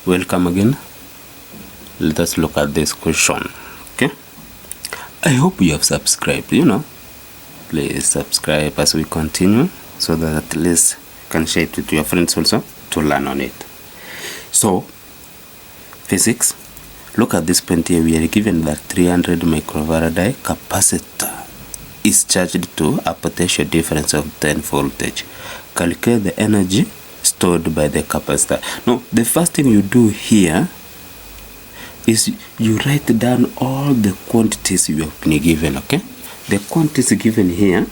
Welcome again. Let us look at this question. Okay, I hope you have subscribed. Please subscribe as we continue, so that at least you can share it with your friends also to learn on it. So physics, look at this point here. We are given that 300 microfarad capacitor is charged to a potential difference of 10 voltage. Calculate the energy stored by the capacitor. Now, the first thing you do here is you write down all the quantities you have been given. Okay, the quantities given here,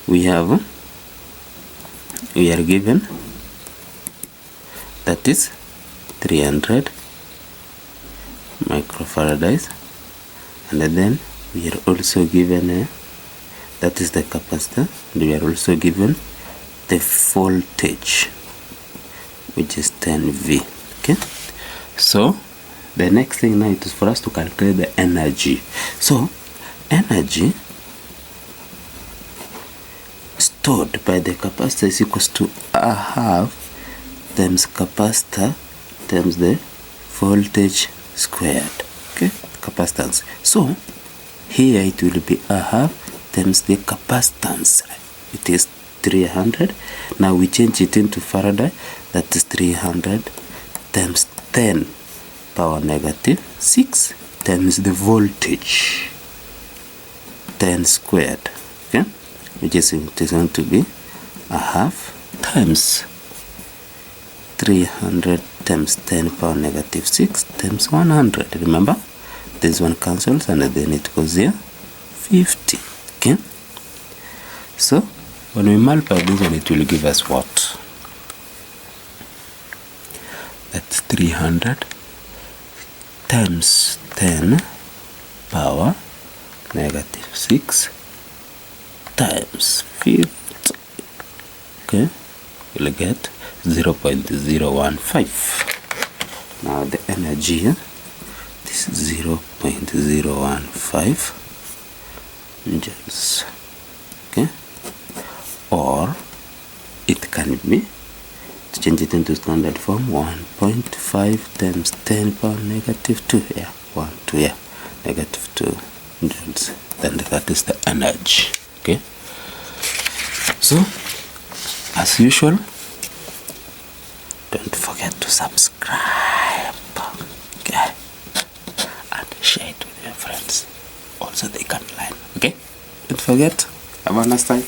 we are given, that is 300 microfarads, and then we are also given that is the capacitor, and we are also given the voltage, which is 10V. Okay, so the next thing now is for us to calculate the energy. So energy stored by the capacitor is equals to a half times capacitor times the voltage squared. Okay, capacitance. So here it will be a half times the capacitance. It is 300. Now we change it into farad. That is 300 times 10 power negative 6 times the voltage 10 squared. Okay, which is going to be a half times 300 times 10 power negative 6 times 100. Remember, this one cancels and then it goes here 50. Okay, so when we multiply this one, it will give us what? That's 300 times 10 power negative 6 times 50. Okay, we'll get 0.015. Now the energy here, this is 0.015 joules. Okay, or it can be, to change it into standard form, 1.5 times 10 power negative 2. Yeah, 1 2, yeah, negative 2 joules. Then that is the energy. Okay, so as usual, don't forget to subscribe, okay, and share it with your friends. Also, they can learn. Okay, don't forget. Have a nice time.